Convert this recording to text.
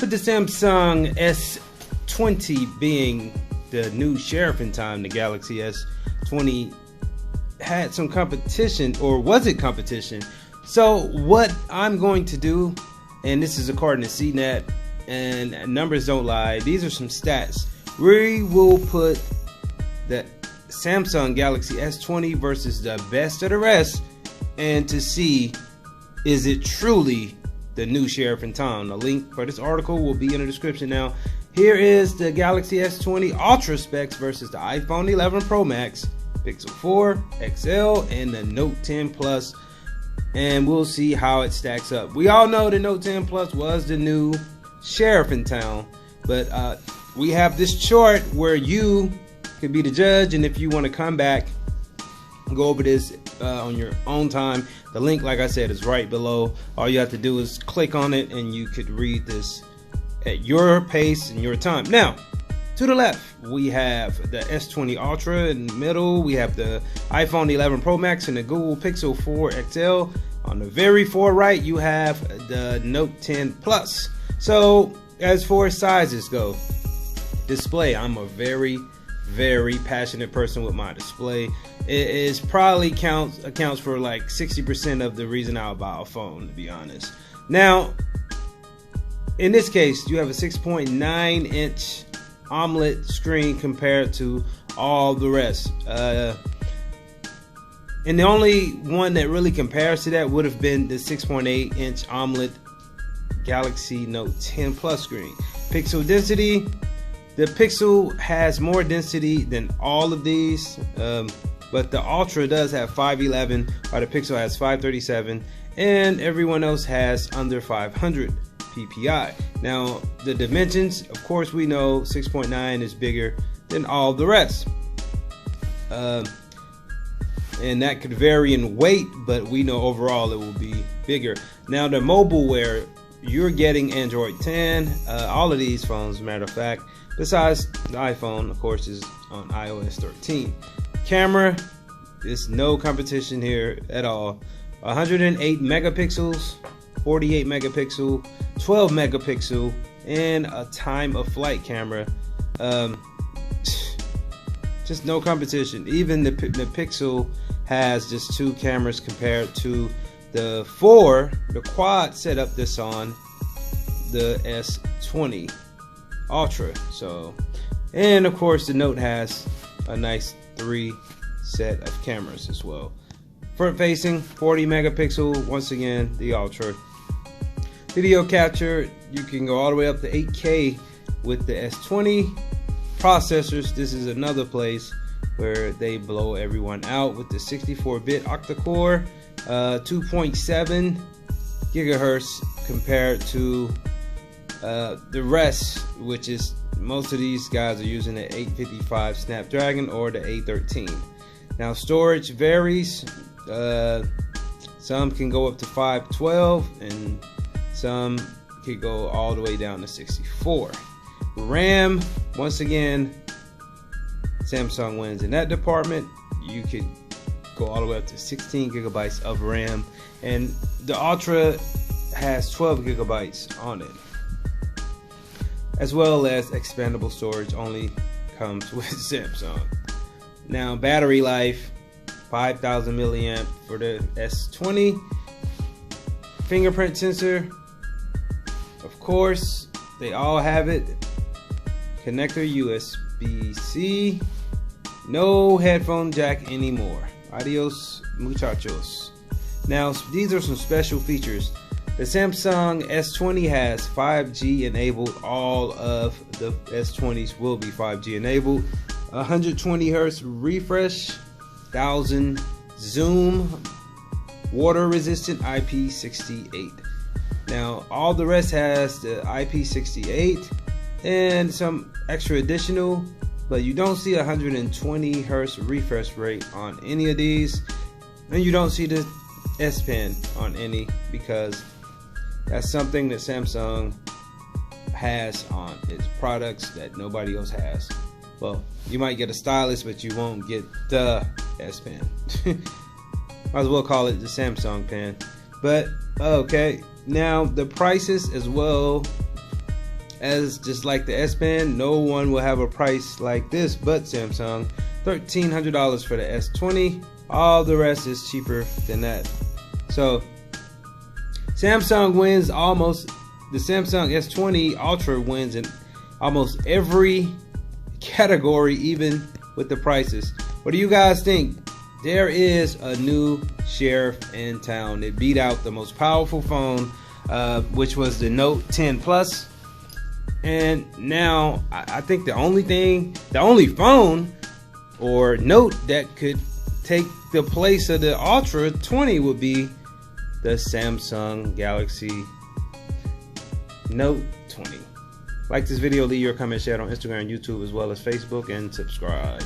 With the Samsung S20 being the new sheriff in time, the Galaxy S20 had some competition, or was it competition? So what I'm going to do, and this is according to CNET, and numbers don't lie, these are some stats. We will put the Samsung Galaxy S20 versus the best of the rest, and to see, is it truly the new sheriff in town? The link for this article will be in the description. Now, here is the Galaxy S20 Ultra specs versus the iPhone 11 Pro Max, Pixel 4 XL, and the Note 10 Plus, and we'll see how it stacks up. We all know the Note 10 Plus was the new sheriff in town, but we have this chart where you could be the judge, and if you want to come back, go over this on your own time. The link, like I said, is right below. All you have to do is click on it, and you could read this at your pace and your time. Now, to the left, we have the S20 Ultra. In the middle, we have the iPhone 11 Pro Max and the Google Pixel 4 XL. On the very far right, you have the Note 10 Plus. So, as far as sizes go, display, I'm a very passionate person with my display. It is probably accounts for like 60% of the reason I'll buy a phone, to be honest. Now, in this case, you have a 6.9 inch AMOLED screen compared to all the rest. And the only one that really compares to that would have been the 6.8 inch AMOLED Galaxy Note 10 Plus screen. Pixel density, the Pixel has more density than all of these, but the Ultra does have 511, while the Pixel has 537, and everyone else has under 500 ppi. Now, the dimensions, of course, we know 6.9 is bigger than all the rest, and that could vary in weight, but we know overall it will be bigger. Now, the mobileware, you're getting Android 10, all of these phones, as a matter of fact, besides the iPhone, of course, is on iOS 13. Camera, there's no competition here at all. 108 megapixels, 48 megapixel, 12 megapixel, and a time of flight camera. Just no competition. Even the Pixel has just two cameras compared to the quad setup that's on the S20 Ultra. So, and of course the Note has a nice 3 set of cameras as well. Front facing, 40 megapixel, once again the Ultra. Video capture, you can go all the way up to 8K with the S20. Processors, this is another place where they blow everyone out with the 64-bit octa-core, 2.7 gigahertz compared to the rest, which is most of these guys are using the 855 Snapdragon or the A13. Now, storage varies. Some can go up to 512 and some can go all the way down to 64. RAM, once again, Samsung wins in that department. You could go all the way up to 16 gigabytes of RAM, and the Ultra has 12 gigabytes on it, as well as expandable storage only comes with Samsung. Now, battery life, 5,000 milliamp for the S20. Fingerprint sensor, of course, they all have it. Connector USB-C. No headphone jack anymore. Adios, muchachos. Now, these are some special features. The Samsung S20 has 5G enabled. All of the S20s will be 5G enabled. 120 Hz refresh, 1000 zoom, water resistant IP68. Now, all the rest has the IP68 and some extra additional, but you don't see 120 Hz refresh rate on any of these, and you don't see the S Pen on any, because that's something that Samsung has on its products that nobody else has. Well, you might get a stylus, but you won't get the S Pen. Might as well call it the Samsung Pen. But okay, now the prices as well. as just like the S Pen, no one will have a price like this but Samsung. $1,300 for the S20. All the rest is cheaper than that. So Samsung wins almost. The Samsung S20 Ultra wins in almost every category, even with the prices. What do you guys think? There is a new sheriff in town. It beat out the most powerful phone, which was the Note 10 Plus. And now I think the only phone or Note that could take the place of the Ultra 20 would be the Samsung Galaxy Note 20. Like this video, leave your comment, share it on Instagram, YouTube, as well as Facebook, and subscribe.